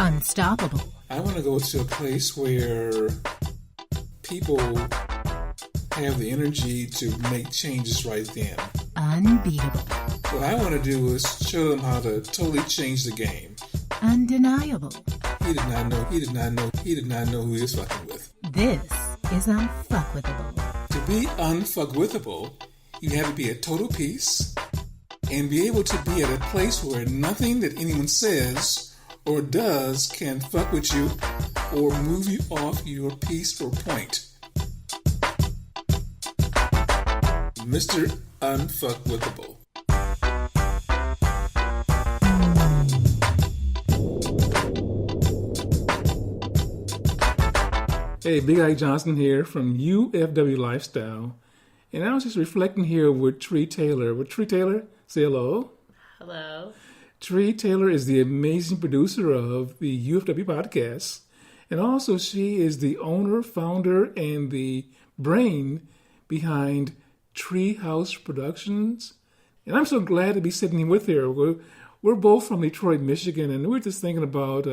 Unstoppable. I want to go to a place where people have the energy to make changes right then. Unbeatable. What I want to do is show them how to totally change the game. Undeniable. He did not know who he was fucking with. This is Unfuckwithable. To be unfuckwithable, you have to be at total peace and be able to be at a place where nothing that anyone says or does can fuck with you or move you off your peace or point. Mr. Unfuckwithable. Hey, Big Ike Johnson here from UFW Lifestyle. And I was just reflecting here with Tree Taylor. With Tree Taylor, say hello. Hello. Tree Taylor is the amazing producer of the UFW podcast. And also she is the owner, founder, and the brain behind Treehouse Productions. And I'm so glad to be sitting here with her. We're both from Detroit, Michigan, and we're just thinking about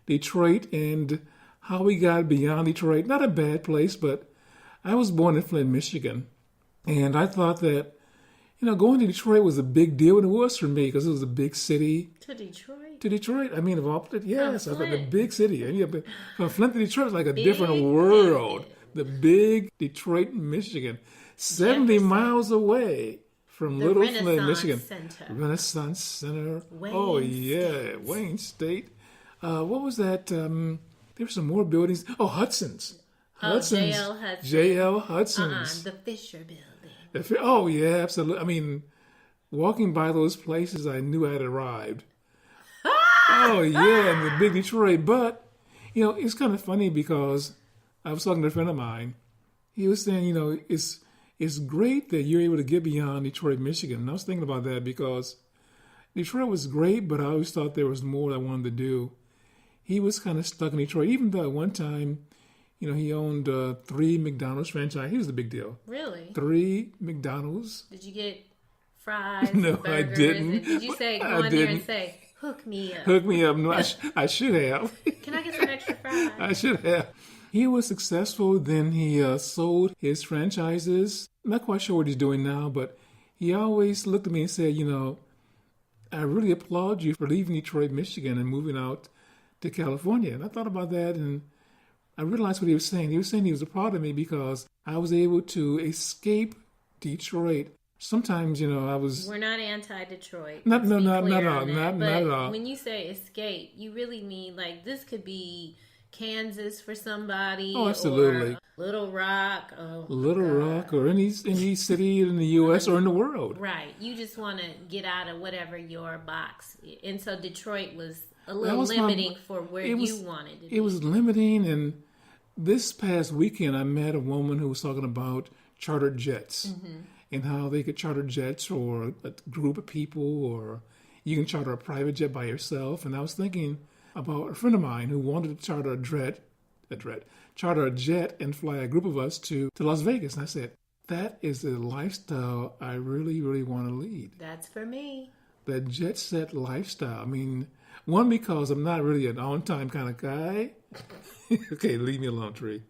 Detroit and how we got beyond Detroit. Not a bad place, but I was born in Flint, Michigan. And I thought that, going to Detroit was a big deal, and it was for me because it was a big city. To Detroit? To Detroit. I mean, of all places, yes. I thought the big city. I mean, from Flint to Detroit was like a Big different world. The big Detroit, Michigan. 70 miles away from The Little Renaissance Flint, Michigan. Center. Renaissance Center. Wayne Wayne State. What was that? There were some more buildings. Oh, Hudson's. J.L. Hudson. J.L. Hudson's. The Fisher Building. Oh, yeah, absolutely. I mean, walking by those places, I knew I had arrived. Oh, yeah, in the big Detroit. But, it's kind of funny because I was talking to a friend of mine. He was saying, it's great that you're able to get beyond Detroit, Michigan. And I was thinking about that because Detroit was great, but I always thought there was more I wanted to do. He was kind of stuck in Detroit, even though at one time, he owned 3 McDonald's franchise. He was the big deal. Really? 3 McDonald's. Did you get fries? No, and I burgers? didn't. And did you say, go in there and say, hook me up? Hook me up. No, I should have. Can I get some extra fries? I should have. He was successful. Then he sold his franchises. I'm not quite sure what he's doing now, but he always looked at me and said, I really applaud you for leaving Detroit, Michigan and moving out to California. And I thought about that and I realized what he was saying. He was saying he was proud of me because I was able to escape Detroit. Sometimes, I was... We're not anti-Detroit. Not at all. Not at all. When you say escape, you really mean like this could be Kansas for somebody. Oh, absolutely. Or Little Rock. Or any city in the U.S. or in the world. Right. You just want to get out of whatever your box. And so Detroit was a little limiting for where you wanted to be. It was limiting, and this past weekend I met a woman who was talking about chartered jets and how they could charter jets or a group of people, or you can charter a private jet by yourself. And I was thinking about a friend of mine who wanted to charter a jet and fly a group of us to Las Vegas. And I said, that is a lifestyle I really, really want to lead. That's for me. That jet set lifestyle. I mean, one, because I'm not really an on-time kind of guy. Okay, leave me alone, Tree.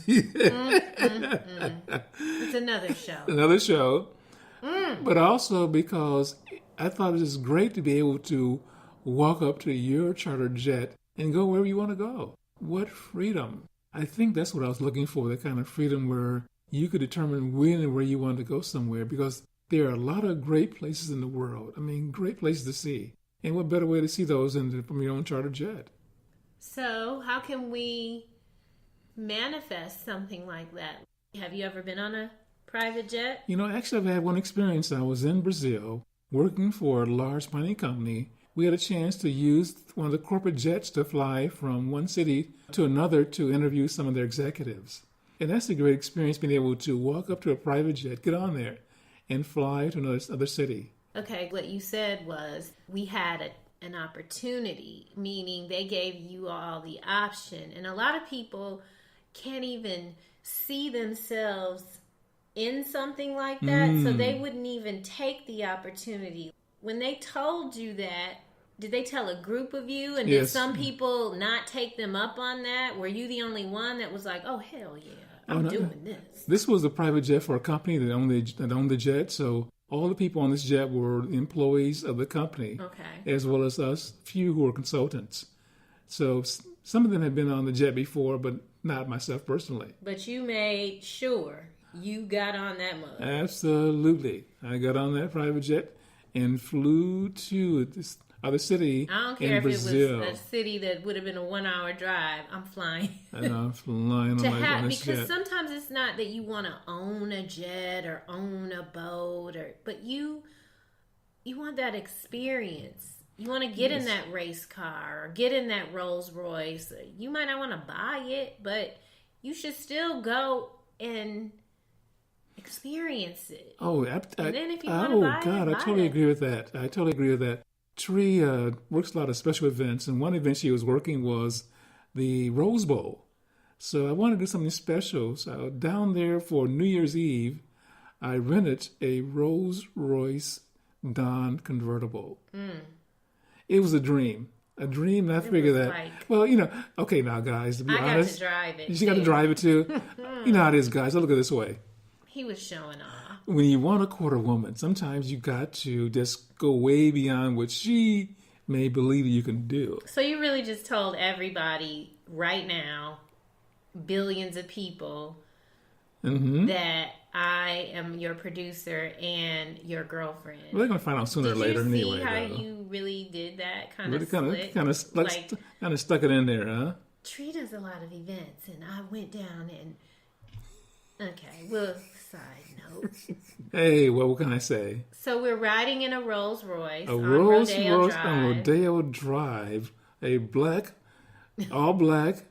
It's another show. Another show. But also because I thought it was great to be able to walk up to your charter jet and go wherever you want to go. What freedom. I think that's what I was looking for, that kind of freedom where you could determine when and where you wanted to go somewhere, because there are a lot of great places in the world. I mean, great places to see. And what better way to see those than from your own charter jet? So how can we manifest something like that? Have you ever been on a private jet? Actually, I've had one experience. I was in Brazil working for a large mining company. We had a chance to use one of the corporate jets to fly from one city to another to interview some of their executives. And that's a great experience, being able to walk up to a private jet, get on there, and fly to another city. Okay, what you said was we had an opportunity, meaning they gave you all the option. And a lot of people can't even see themselves in something like that, so they wouldn't even take the opportunity. When they told you that, did they tell a group of you? And did Yes. some people not take them up on that? Were you the only one that was like, oh, hell yeah, I'm Oh, no. doing this? This was a private jet for a company that owned the jet. So all the people on this jet were employees of the company, Okay. as well as us, few who were consultants. So some of them had been on the jet before, but not myself personally. But you made sure you got on that mug. Absolutely. I got on that private jet and flew to this other city I don't care in if Brazil. it was a city that would have been a 1 hour drive. I'm flying. And I'm flying to on have this because jet. sometimes it's not that you want to own a jet or own a boat but you want that experience. You want to get in that race car or get in that Rolls Royce. You might not want to buy it, but you should still go and experience it. Oh, And then if you wanna buy it, God, I buy totally it. agree with that. I totally agree with that. Tree works a lot of special events, and one event she was working was the Rose Bowl. So I wanted to do something special. So down there for New Year's Eve, I rented a Rolls Royce Dawn convertible. It was a dream. A dream, and I figured was that. like- Well, okay, now, guys, to be I got honest. to drive it. You got to too. drive it too. You know how it is, guys. I look at it this way. He was showing off. When you want a quarter woman, sometimes you got to just go way beyond what she may believe you can do. So you really just told everybody right now, billions of people, Mm-hmm. that I am your producer and your girlfriend. Well, they're gonna find out sooner or later Did you see anyway. how though. you really did that kind Really of kind split? of kind of stuck it in there, huh? Tree does a lot of events, and I went down and okay. Well, side note. Hey, well, what can I say? So we're riding in a Rolls Royce A on Rolls Rodeo Royce Drive. on Rodeo Drive, a all black,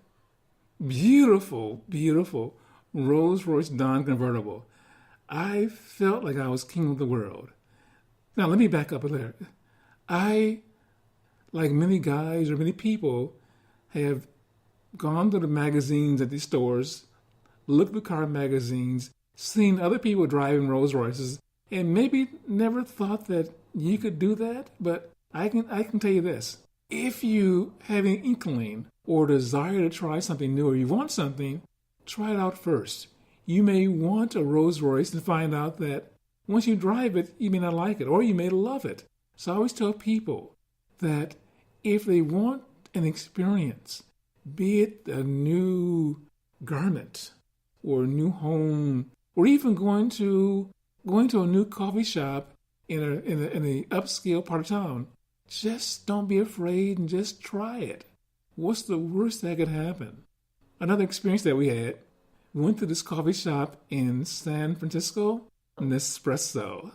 beautiful, beautiful Rolls Royce Dawn convertible. I felt like I was king of the world. Now, let me back up a little. I, like many guys or many people, have gone to the magazines at these stores, looked at car magazines, seen other people driving Rolls Royces, and maybe never thought that you could do that. But I can tell you this: if you have an inkling or desire to try something new, or you want something, try it out first. You may want a Rolls Royce and find out that once you drive it, you may not like it, or you may love it. So I always tell people that if they want an experience, be it a new garment or a new home, or even going to a new coffee shop in a upscale part of town, just don't be afraid and just try it. What's the worst that could happen? Another experience that we had, went to this coffee shop in San Francisco, Nespresso.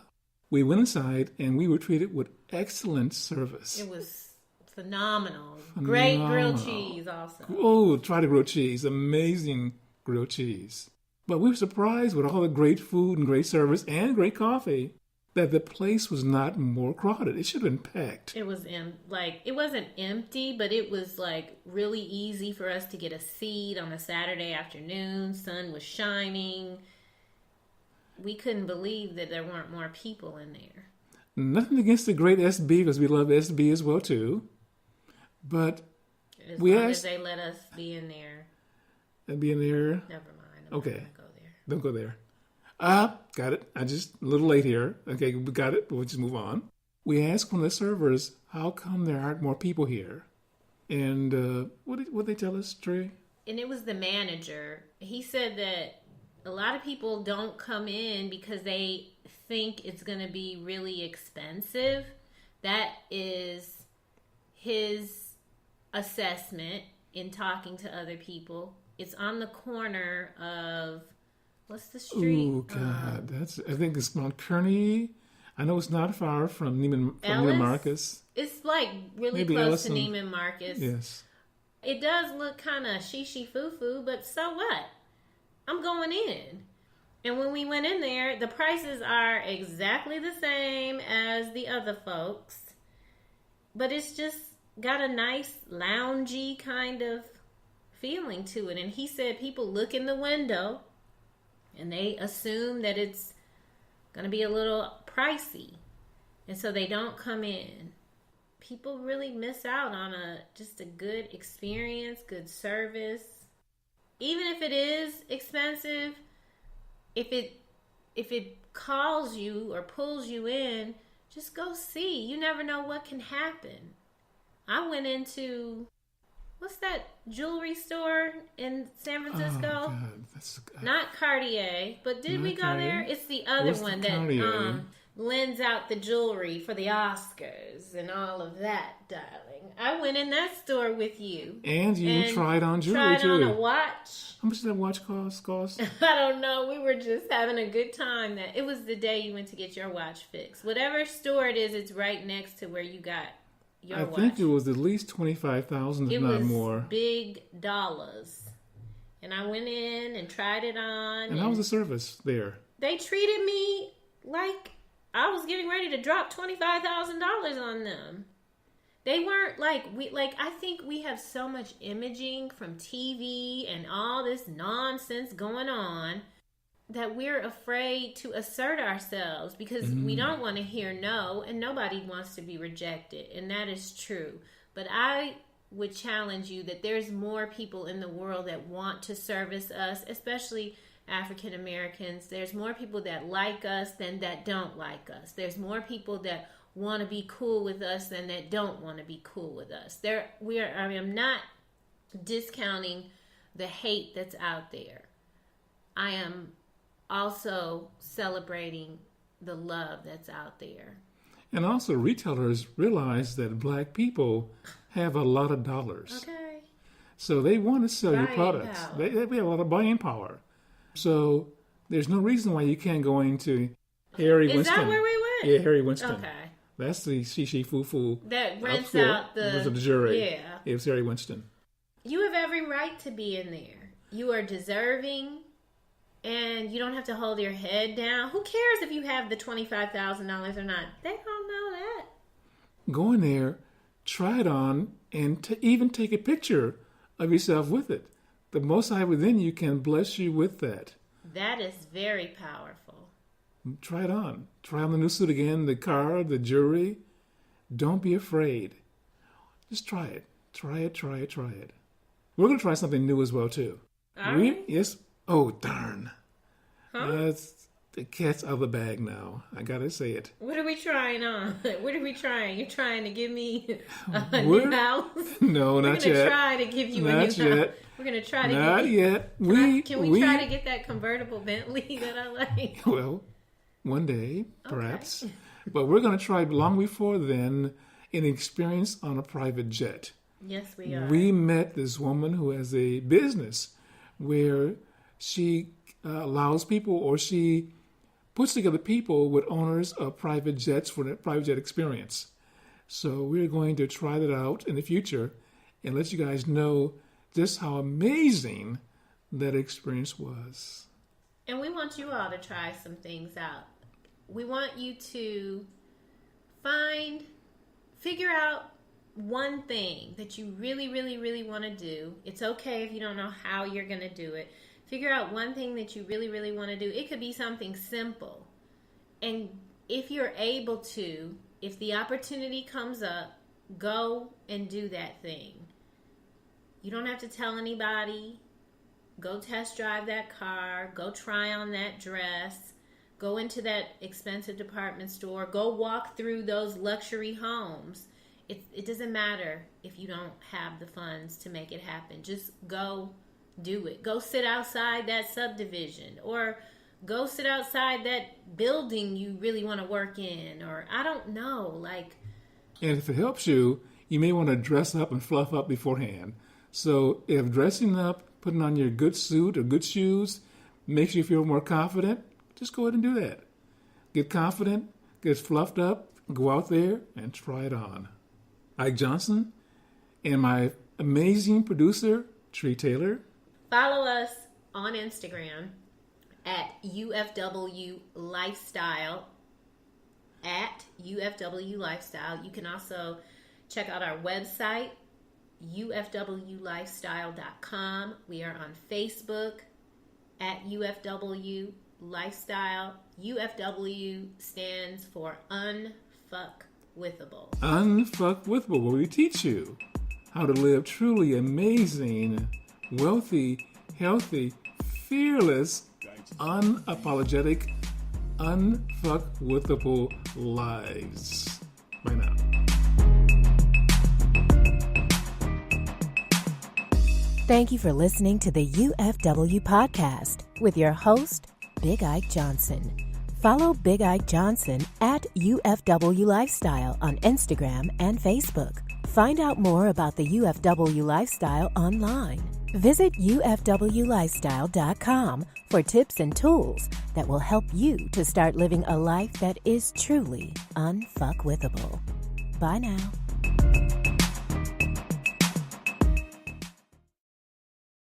We went inside and we were treated with excellent service. It was phenomenal. Great grilled Phenomenal. cheese, also. Oh, try the grilled cheese. Amazing grilled cheese. But we were surprised with all the great food and great service and great coffee that the place was not more crowded. It should have been packed. It was it wasn't empty, but it was like really easy for us to get a seat on a Saturday afternoon. Sun was shining. We couldn't believe that there weren't more people in there. Nothing against the great SB, because we love SB as well too. But As We long as asked- they let us be in there. it'd be in there. Never mind. I'm Okay. not gonna go there. Don't go there. Got it. I just a little late here. Okay, we got it. We'll just move on. We asked one of the servers, how come there aren't more people here? And what did they tell us, Trey? And it was the manager. He said that a lot of people don't come in because they think it's going to be really expensive. That is his assessment in talking to other people. It's on the corner of, what's the street? Oh God, I think it's Mount Kearney. I know it's not far from Neiman Ellis? Marcus. It's like really Maybe close Ellison. to Neiman Marcus. Yes. It does look kind of foo-foo, but so what? I'm going in. And when we went in there, the prices are exactly the same as the other folks. But it's just got a nice loungy kind of feeling to it. And he said people look in the window and they assume that it's going to be a little pricey. And so they don't come in. people really miss out on just a good experience, good service. Even if it is expensive, if it calls you or pulls you in, just go see. You never know what can happen. I went into, what's that jewelry store in San Francisco? Oh, God. That's, Not Cartier, but did we go Cartier? there? It's the other What's the one that Cartier? lends out the jewelry for the Oscars and all of that, darling. I went in that store with you. and you tried on jewelry, tried too. on a watch. How much did that watch cost? I don't know. We were just having a good time. That it was the day you went to get your watch fixed. Whatever store it is, it's right next to where you got your I watch. think it was at least 25,000, if It not was more. big dollars. And I went in and tried it on. And how was the service there? They treated me like I was getting ready to drop $25,000 on them. They weren't I think we have so much imaging from TV and all this nonsense going on that we're afraid to assert ourselves because we don't want to hear no, and nobody wants to be rejected, and that is true. But I would challenge you that there's more people in the world that want to service us, especially African Americans. There's more people that like us than that don't like us. There's more people that want to be cool with us than that don't want to be cool with us. I'm not discounting the hate that's out there. I am also celebrating the love that's out there. And also, retailers realize that black people have a lot of dollars. Okay. So they want to sell your Buying products. power. They have a lot of buying power. So there's no reason why you can't go into Harry Is Winston. that where we went? Yeah, Harry Winston. Okay. That's the Shishi Fufu. That rents upscale. out It was the jury. Yeah. It was Harry Winston. You have every right to be in there. You are deserving, and you don't have to hold your head down. Who cares if you have the $25,000 or not? They don't know that. Go in there, try it on, and even take a picture of yourself with it. The Most High within you can bless you with that. That is very powerful. Try it on. Try on the new suit again, the car, the jewelry. Don't be afraid. Just try it. Try it. We're going to try something new as well, too. All right. Yes. Oh, darn. Huh? The cat's out of the bag now. I got to say it. What are we trying on? What are we trying? You're trying to give me a We're- new house? No, We're not going to yet. try to give you a Not new yet. house. We're going to try to Not give yet. Can we try to get that convertible Bentley that I like? Well, one day, perhaps. But we're going to try long before then an experience on a private jet. Yes, we are. We met this woman who has a business where she allows people, or she puts together people with owners of private jets for the private jet experience. So we're going to try that out in the future and let you guys know just how amazing that experience was. And we want you all to try some things out. We want you to figure out one thing that you really, really, really want to do. It's okay if you don't know how you're going to do it. Figure out one thing that you really, really want to do. It could be something simple. And if you're able to, if the opportunity comes up, go and do that thing. You don't have to tell anybody. Go test drive that car. Go try on that dress. Go into that expensive department store. Go walk through those luxury homes. It doesn't matter if you don't have the funds to make it happen. Just go do it. Go sit outside that subdivision, or go sit outside that building you really want to work in, or I don't know. And if it helps you, you may want to dress up and fluff up beforehand. So if dressing up, putting on your good suit or good shoes makes you feel more confident, just go ahead and do that. Get confident, get fluffed up, go out there and try it on. Ike Johnson and my amazing producer, Tree Taylor. Follow us on Instagram at UFW Lifestyle. At UFW Lifestyle. You can also check out our website, ufwlifestyle.com. We are on Facebook at UFW Lifestyle. UFW stands for Unfuck Unfuckwithable, where we teach you how to live truly amazing, wealthy, healthy, fearless, unapologetic, unfuckwithable lives. Bye now. Thank you for listening to the UFW podcast with your host, Big Ike Johnson. Follow Big Ike Johnson at UFW Lifestyle on Instagram and Facebook. Find out more about the UFW Lifestyle online. Visit ufwlifestyle.com for tips and tools that will help you to start living a life that is truly unfuckwithable. Bye now.